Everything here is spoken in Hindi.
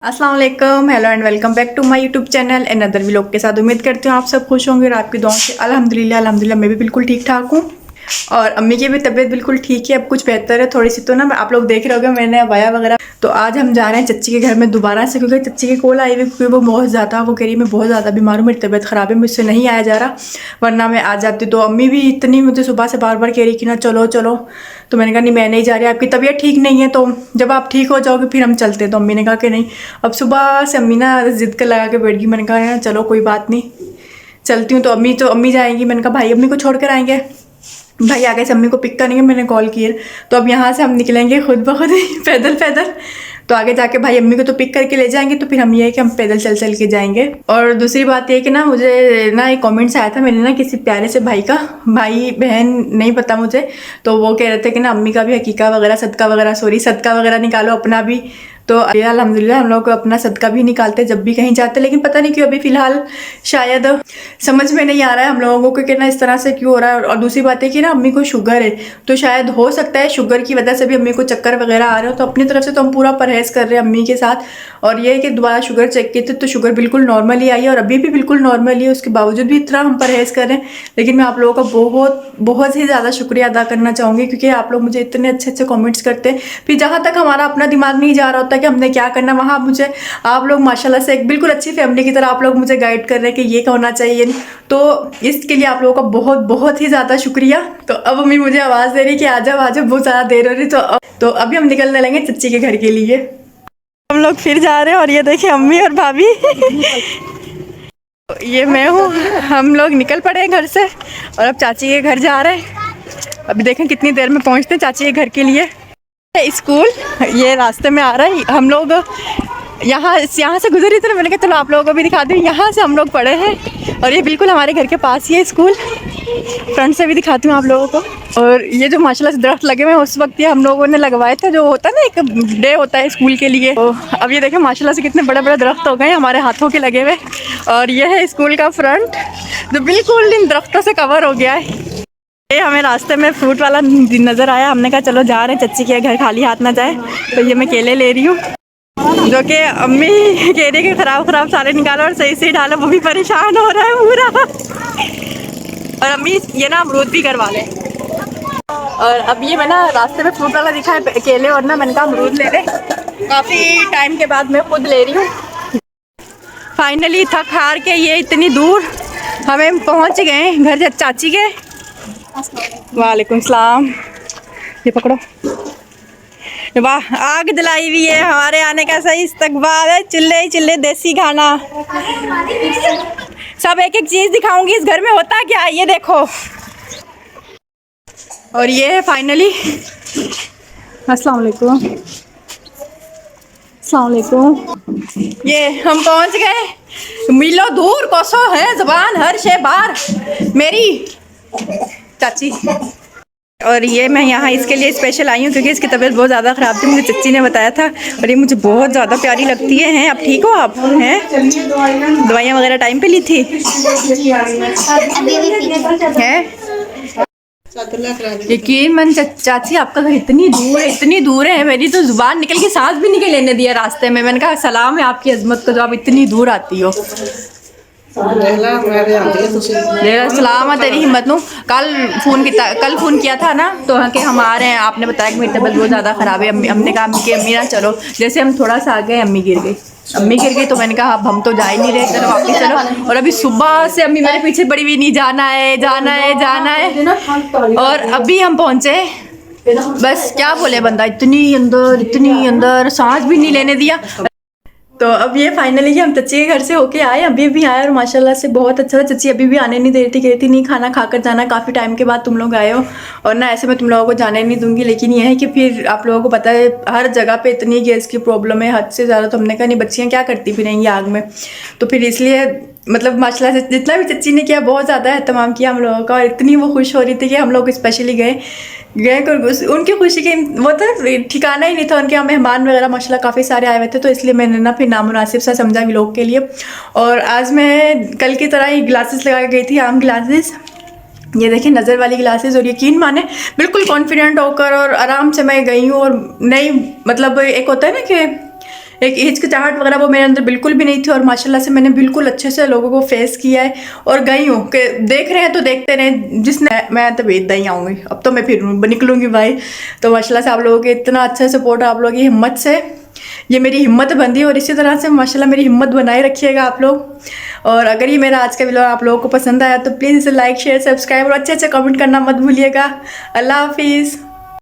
अस्सलाम वालेकुम, hello and welcome back to my YouTube channel and other vlog के साथ। उम्मीद करती हूँ आप सब खुश होंगे और आपकी दुआओं से अल्हम्दुलिल्लाह मैं भी बिल्कुल ठीक ठाक हूँ और अम्मी की भी तबीयत बिल्कुल ठीक है, अब कुछ बेहतर है थोड़ी सी। तो ना आप लोग देख रहे होगे मैंने अबाया वगैरह। तो आज हम जा रहे हैं चच्ची के घर में दोबारा से, क्योंकि चच्ची की कॉल आई हुई, क्योंकि वो बहुत ज़्यादा वो कह रही है मैं बहुत ज़्यादा बीमार हूँ, मेरी तबीयत ख़राब है, मुझसे नहीं आया जा रहा, वरना मैं आ जाती। तो अम्मी भी इतनी मुझे सुबह से बार बार कह रही कि ना चलो चलो। तो मैंने कहा नहीं मैं नहीं जा रही, आपकी तबीयत ठीक नहीं है तो जब आप ठीक हो जाओगे फिर हम चलते हैं। तो अम्मी ने कहा कि नहीं। अब सुबह से अम्मी ना जिद कर लगा के बैठ गई। मैंने कहा चलो कोई बात नहीं चलती हूँ। तो अम्मी जाएंगी। मैंने कहा भाई अम्मी को छोड़ कर आएंगे, भाई आगे से अम्मी को पिक करेंगे, मैंने कॉल किया। तो अब यहाँ से हम निकलेंगे खुद ब खुद पैदल पैदल। तो आगे जाके भाई अम्मी को तो पिक करके ले जाएंगे, तो फिर हम ये है कि हम पैदल चल चल के जाएंगे। और दूसरी बात ये कि ना मुझे ना एक कमेंट्स आया था मेरे ना किसी प्यारे से भाई का, भाई बहन नहीं पता मुझे, तो वो कह रहे थे कि ना अम्मी का भी हकीका वगैरह सदका वगैरह निकालो अपना भी। तो अल्हम्दुलिल्लाह हम लोग अपना सदका भी निकालते जब भी कहीं जाते, लेकिन पता नहीं क्यों अभी फ़िलहाल शायद समझ में नहीं आ रहा है हम लोगों को कि ना इस तरह से क्यों हो रहा है। और दूसरी बात है कि ना अम्मी को शुगर है, तो शायद हो सकता है शुगर की वजह से भी अम्मी को चक्कर वगैरह आ रहे हो। तो अपनी तरफ से तो हम पूरा परहेज़ कर रहे हैं अम्मी के साथ। और ये है कि दोबारा शुगर चेक की थी तो शुगर बिल्कुल नॉर्मल ही आई है और अभी भी बिल्कुल नॉर्मल ही है, उसके बावजूद भी इतना हम परहेज़ कर रहे हैं। लेकिन मैं आप लोगों का बहुत बहुत ही ज़्यादा शुक्रिया अदा करना चाहूँगी, क्योंकि आप लोग मुझे इतने अच्छे अच्छे कमेंट्स करते हैं। फिर जहाँ तक हमारा अपना दिमाग नहीं जा रहा होता कि हमने क्या करना, वहाँ मुझे आप लोग माशाल्लाह से एक बिल्कुल अच्छी फैमिली की तरह आप लोग मुझे गाइड कर रहे हैं कि ये होना चाहिए। तो इसके लिए आप लोगों का बहुत बहुत ही ज़्यादा शुक्रिया। तो अब अम्मी मुझे आवाज़ दे रही कि आ जाओ बहुत ज़्यादा देर हो रही। तो अभी हम निकलने लेंगे चच्ची के घर के लिए। हम लोग फिर जा रहे हैं और ये देखिए अम्मी और भाभी ये मैं हूँ। हम लोग निकल पड़े हैं घर से और अब चाची के घर जा रहे हैं। अभी देखें कितनी देर में पहुँचते हैं चाची के घर के लिए। स्कूल ये रास्ते में आ रहा है, हम लोग यहाँ से गुजरी थी ना, मैंने कहा चलो आप लोगों को भी दिखा दूँ। यहाँ से हम लोग पढ़े हैं और ये बिल्कुल हमारे घर के पास ही है स्कूल। फ्रंट से भी दिखाती हूँ आप लोगों को। और ये जो माशाल्लाह से दरख्त लगे हुए हैं उस वक्त ये हम लोगों ने लगवाए थे, जो होता है ना एक डे होता है स्कूल के लिए। तो अब ये देखें माशाल्लाह से कितने बड़े बड़े दरख्त हो गए हमारे हाथों के लगे हुए। और ये है स्कूल का फ्रंट जो बिल्कुल इन दरख्तों से कवर हो गया है। ये हमें रास्ते में फ्रूट वाला नज़र आया, हमने कहा चलो जा रहे हैं चच्ची के घर, खाली हाथ ना जाए। तो ये मैं केले ले रही हूँ, जो कि अम्मी कह रही कि ख़राब सारे निकालो और सही से डालो, वो भी परेशान हो रहा है पूरा। और अम्मी ये ना अमरूद भी करवा लें। और अब ये मैं ना रास्ते में फ्रूट वाला दिखा है केले, और ना मैंने कहा अमरूद ले लें। काफ़ी टाइम के बाद मैं खुद ले रही हूँ। फाइनली थक हार के ये इतनी दूर हमें पहुँच गए घर चाची के। वालेकुम सलाम। ये पकड़ो। वाह आग जलाई हुई है, हमारे आने का सही इस्तकबाल है। चिल्ले चिल्ले देसी खाना, सब एक एक चीज़ दिखाऊंगी इस घर में होता क्या है, ये देखो। और ये है फाइनली। अस्सलाम वालेकुम। अस्सलाम वालेकुम। ये हम पहुंच गए। मिलो दूर कोसो है जबान हर शे बार मेरी चाची। और ये मैं यहाँ इसके लिए स्पेशल आई हूँ क्योंकि इसकी तबीयत बहुत ज़्यादा ख़राब थी, मुझे चच्ची ने बताया था। और ये मुझे बहुत ज़्यादा प्यारी लगती है। हैं आप ठीक हो? आप हैं दवाइयाँ वगैरह टाइम पे ली थी? हैं यकीन मन चाची आपका घर इतनी दूर है, मेरी तो जुबान निकल के सांस भी नहीं लेने दिया रास्ते में। मैंने कहा सलाम है आपकी अजमत को जो आप इतनी दूर आती हो। सलाम है तेरी हिम्मत नू। कल फ़ोन किया था ना तो कि हम आ रहे हैं, आपने बताया कि मेरी तबीयत बहुत ज़्यादा ख़राब है। हमने कहा अम्मी ना चलो, जैसे हम थोड़ा सा आ गए अम्मी गिर गई। तो मैंने कहा अब हम तो जा ही नहीं रहे, चलो वापस चलो। और अभी सुबह से अम्मी मेरे पीछे पड़ी हुई, नहीं जाना है। और अभी हम पहुँचे, बस क्या बोले बंदा, इतनी अंदर सांस भी नहीं लेने दिया। तो अब ये फाइनली हम चच्ची के घर से होके आए, अभी आए और माशाल्लाह से बहुत अच्छा था। चच्ची अभी भी आने नहीं दे रही थी, कह रही थी नहीं खाना खाकर जाना, काफ़ी टाइम के बाद तुम लोग आए हो और ना ऐसे मैं तुम लोगों को जाने नहीं दूंगी। लेकिन ये है कि फिर आप लोगों को पता है हर जगह पे इतनी गैस की प्रॉब्लम है हद से ज़्यादा। तो हमने कहा नहीं बच्चियाँ क्या करती भी रहेंगी आग में, तो फिर इसलिए मतलब माशाल्लाह से जितना भी चच्ची ने किया बहुत ज़्यादा एहतमाम किया हम लोगों का। और इतनी वो खुश हो रही थी कि हम लोग स्पेशली गए कर उनकी खुशी के वो तो ठिकाना ही नहीं था। उनके यहाँ मेहमान वगैरह माशाल्लाह काफ़ी सारे आए हुए थे, तो इसलिए मैंने ना फिर नामुनासिब सा समझा व्लॉग के लिए। और आज मैं कल की तरह ही ग्लासेस लगा के गई थी, आम ग्लासेस, ये देखिए नज़र वाली ग्लासेस। और यकीन माने बिल्कुल कॉन्फिडेंट होकर और आराम से मैं गई हूँ। और नहीं मतलब एक होता है ना कि एक हिचकिचाहट वगैरह वो मेरे अंदर बिल्कुल भी नहीं थी, और माशाल्लाह से मैंने बिल्कुल अच्छे से लोगों को फेस किया है और गई हूँ कि देख रहे हैं तो देखते रहें, जिसने मैं तो इतना ही आऊँगी, अब तो मैं फिर निकलूँगी भाई। तो माशाल्लाह से आप लोगों के इतना अच्छा सपोर्ट, आप लोगों की हिम्मत से ये मेरी हिम्मत बंदी, और इसी तरह से माशाल्लाह मेरी हिम्मत बनाए रखिएगा आप लोग। और अगर ये मेरा आज का वीडियो आप लोगों को पसंद आया तो प्लीज़ इसे लाइक शेयर सब्सक्राइब और अच्छे अच्छे कमेंट करना मत भूलिएगा। अल्लाह हाफिज़।